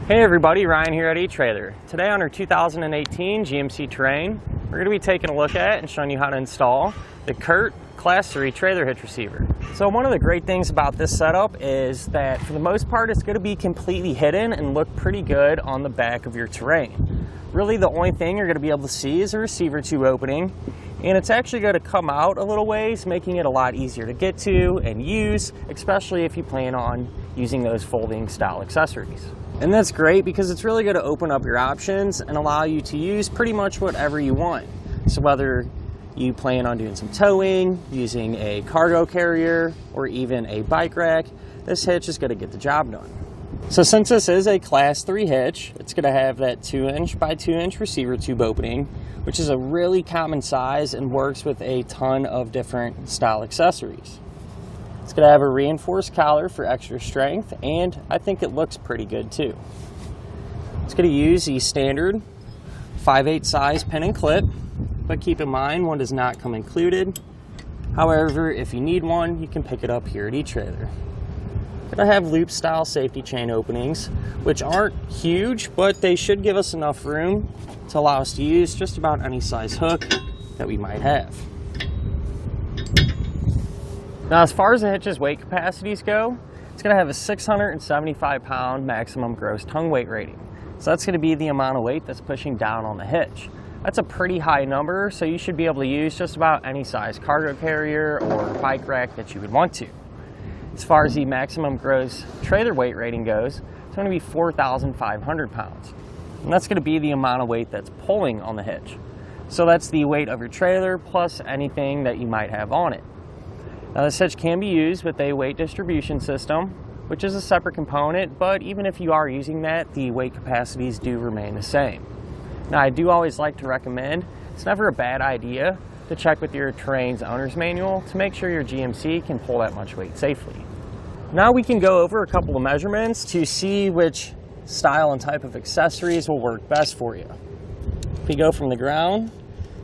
Hey everybody, Ryan here at eTrailer. Today on our 2018 GMC Terrain, we're going to be taking a look at and showing you how to install the Curt Class Trailer Hitch Receiver. So one of the great things about this setup is that for the most part it's going to be completely hidden and look pretty good on the back of your Terrain. Really the only thing you're going to be able to see is a receiver tube opening, and it's actually going to come out a little ways, making it a lot easier to get to and use, especially if you plan on using those folding style accessories. And that's great because it's really going to open up your options and allow you to use pretty much whatever you want. So whether you plan on doing some towing, using a cargo carrier, or even a bike rack, this hitch is going to get the job done. So since this is a Class 3 hitch, it's going to have that 2" by 2" receiver tube opening, which is a really common size and works with a ton of different style accessories. It's going to have a reinforced collar for extra strength, and I think it looks pretty good too. It's going to use the standard 5/8 size pin and clip, but keep in mind one does not come included. However, if you need one, you can pick it up here at eTrailer. Going to have loop style safety chain openings, which aren't huge, but they should give us enough room to allow us to use just about any size hook that we might have. Now, as far as the hitch's weight capacities go, it's going to have a 675-pound maximum gross tongue weight rating. So that's going to be the amount of weight that's pushing down on the hitch. That's a pretty high number, so you should be able to use just about any size cargo carrier or bike rack that you would want to. As far as the maximum gross trailer weight rating goes, it's going to be 4,500 pounds. And that's going to be the amount of weight that's pulling on the hitch. So that's the weight of your trailer plus anything that you might have on it. Now this hitch can be used with a weight distribution system, which is a separate component, but even if you are using that, the weight capacities do remain the same. Now I do always like to recommend, it's never a bad idea to check with your Terrain's owner's manual to make sure your GMC can pull that much weight safely. Now we can go over a couple of measurements to see which style and type of accessories will work best for you. If we go from the ground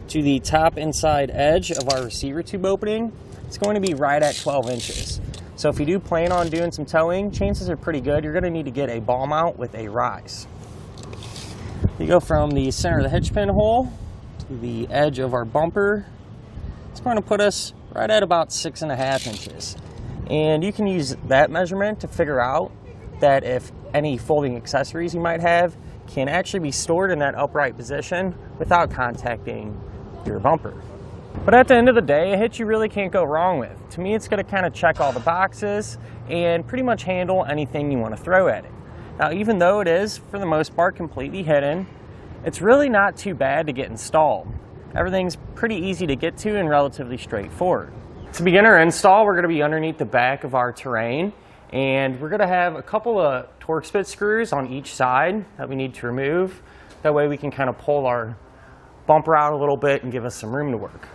to the top inside edge of our receiver tube opening, it's going to be right at 12 inches. So if you do plan on doing some towing, chances are pretty good you're going to need to get a ball mount with a rise. You go from the center of the hitch pin hole to the edge of our bumper. It's going to put us right at about 6.5 inches. And you can use that measurement to figure out that if any folding accessories you might have can actually be stored in that upright position without contacting your bumper. But at the end of the day, a hitch you really can't go wrong with. To me, it's going to kind of check all the boxes and pretty much handle anything you want to throw at it. Now, even though it is, for the most part, completely hidden, it's really not too bad to get installed. Everything's pretty easy to get to and relatively straightforward. To begin our install, we're going to be underneath the back of our Terrain, and we're going to have a couple of Torx bit screws on each side that we need to remove. That way we can kind of pull our bumper out a little bit and give us some room to work.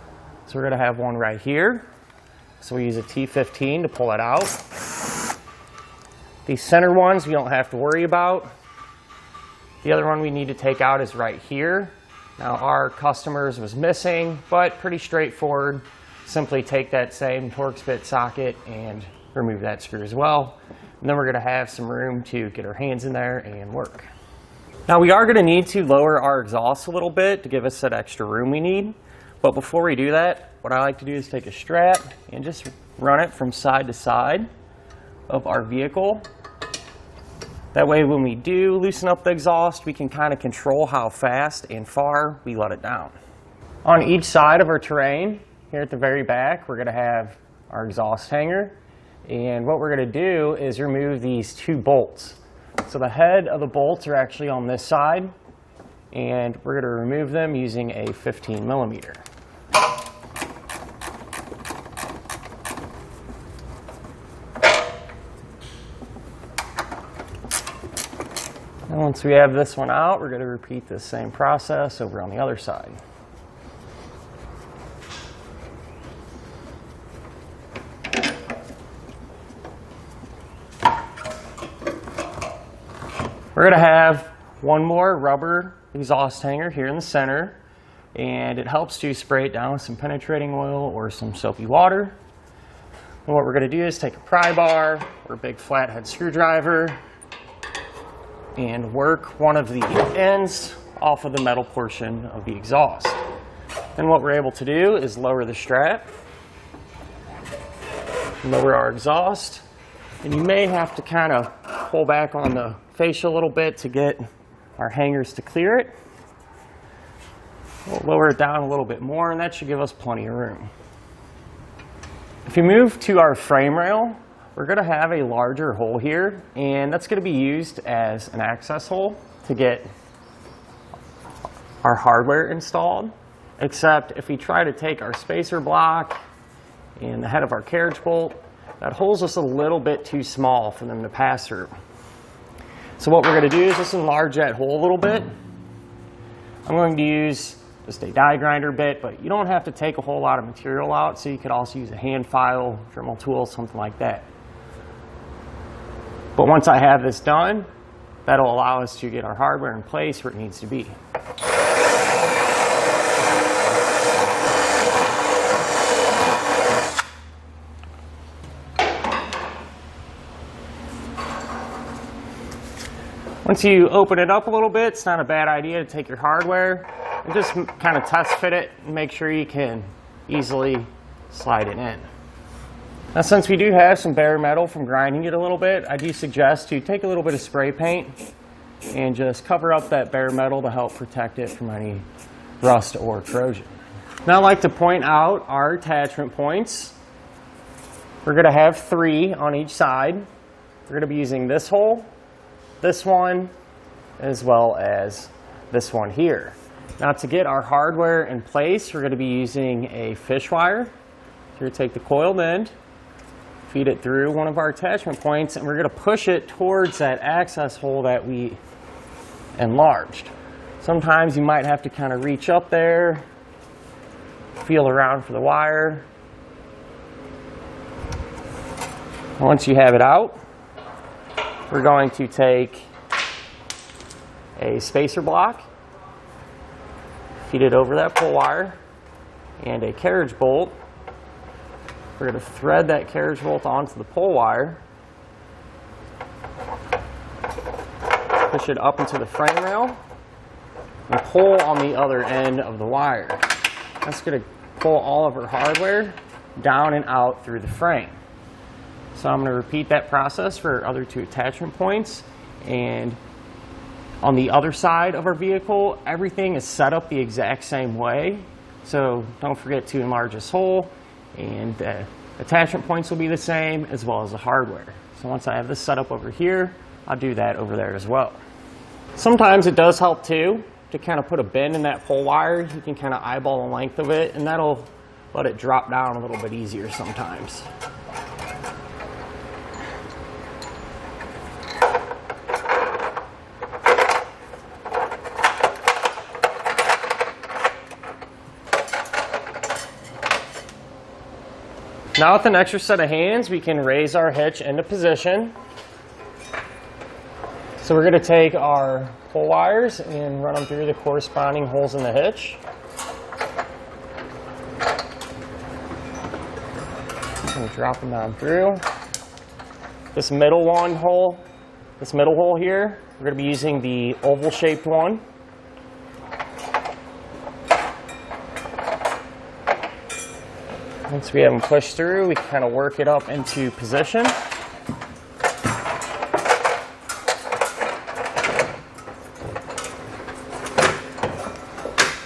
So we're going to have one right here. So we use a T15 to pull it out. These center ones we don't have to worry about. The other one we need to take out is right here. Now our customers was missing, but pretty straightforward. Simply take that same Torx bit socket and remove that screw as well. And then we're going to have some room to get our hands in there and work. Now we are going to need to lower our exhaust a little bit to give us that extra room we need. But before we do that, what I like to do is take a strap and just run it from side to side of our vehicle. That way when we do loosen up the exhaust, we can kind of control how fast and far we let it down. On each side of our Terrain, here at the very back, we're going to have our exhaust hanger. And what we're going to do is remove these two bolts. So the head of the bolts are actually on this side, and we're going to remove them using a 15mm. And once we have this one out, we're going to repeat the same process over on the other side. We're going to have one more rubber exhaust hanger here in the center, and it helps to spray it down with some penetrating oil or some soapy water. And what we're going to do is take a pry bar or a big flathead screwdriver, and work one of the ends off of the metal portion of the exhaust. Then what we're able to do is lower the strap, lower our exhaust, and you may have to kind of pull back on the fascia a little bit to get our hangers to clear it. We'll lower it down a little bit more, and that should give us plenty of room. If you move to our frame rail, we're going to have a larger hole here, and that's going to be used as an access hole to get our hardware installed. Except if we try to take our spacer block and the head of our carriage bolt, that hole's just a little bit too small for them to pass through. So what we're going to do is just enlarge that hole a little bit. I'm going to use just a die grinder bit, but you don't have to take a whole lot of material out, so you could also use a hand file, Dremel tool, something like that. But once I have this done, that'll allow us to get our hardware in place where it needs to be. Once you open it up a little bit, it's not a bad idea to take your hardware and just kind of test fit it and make sure you can easily slide it in. Now, since we do have some bare metal from grinding it a little bit, I do suggest to take a little bit of spray paint and just cover up that bare metal to help protect it from any rust or corrosion. Now, I'd like to point out our attachment points. We're going to have 3 on each side. We're going to be using this hole, this one, as well as this one here. Now, to get our hardware in place, we're going to be using a fish wire. So we're going to take the coiled end, feed it through one of our attachment points, and we're going to push it towards that access hole that we enlarged. Sometimes you might have to kind of reach up there, feel around for the wire. Once you have it out, we're going to take a spacer block, feed it over that pull wire, and a carriage bolt. We're going to thread that carriage bolt onto the pull wire, push it up into the frame rail, and pull on the other end of the wire. That's going to pull all of our hardware down and out through the frame. So I'm going to repeat that process for our other 2 attachment points. And on the other side of our vehicle, everything is set up the exact same way. So don't forget to enlarge this hole, and the attachment points will be the same as well as the hardware. So once I have this set up over here, I'll do that over there as well. Sometimes it does help too to kind of put a bend in that pull wire. You can kind of eyeball the length of it, and that'll let it drop down a little bit easier sometimes. Now with an extra set of hands, we can raise our hitch into position. So we're going to take our pull wires and run them through the corresponding holes in the hitch. And drop them down through. This middle hole here, we're going to be using the oval shaped one. Once we have them pushed through, we can kind of work it up into position.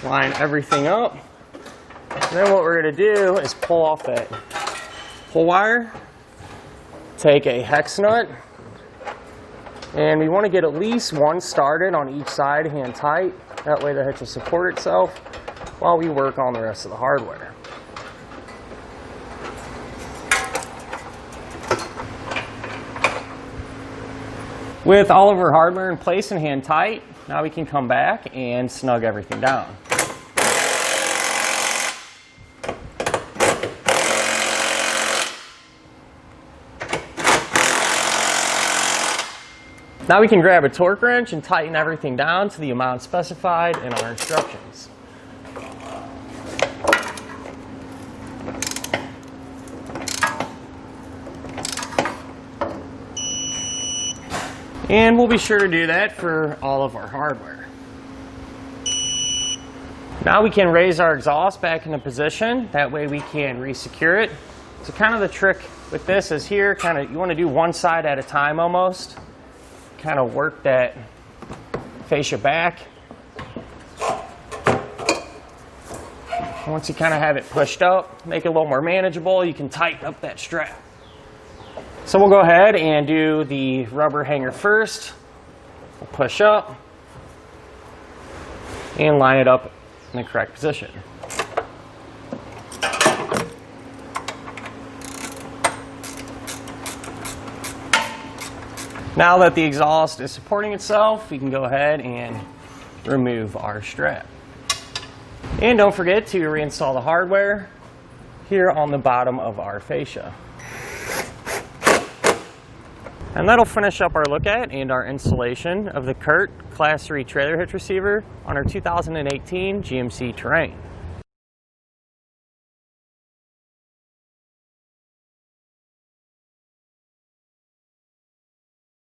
Line everything up. And then what we're going to do is pull off that pull wire, take a hex nut, and we want to get at least one started on each side hand tight. That way the hitch will support itself while we work on the rest of the hardware. With all of our hardware in place and hand tight, now we can come back and snug everything down. Now we can grab a torque wrench and tighten everything down to the amount specified in our instructions. And we'll be sure to do that for all of our hardware. Now we can raise our exhaust back into position. That way we can re-secure it. So kind of the trick with this is here, you want to do one side at a time almost. Kind of work that fascia back. Once you kind of have it pushed up, make it a little more manageable, you can tighten up that strap. So we'll go ahead and do the rubber hanger first. We'll push up and line it up in the correct position. Now that the exhaust is supporting itself, we can go ahead and remove our strap. And don't forget to reinstall the hardware here on the bottom of our fascia. And that'll finish up our look at and our installation of the Curt Class 3 Trailer Hitch Receiver on our 2018 GMC Terrain.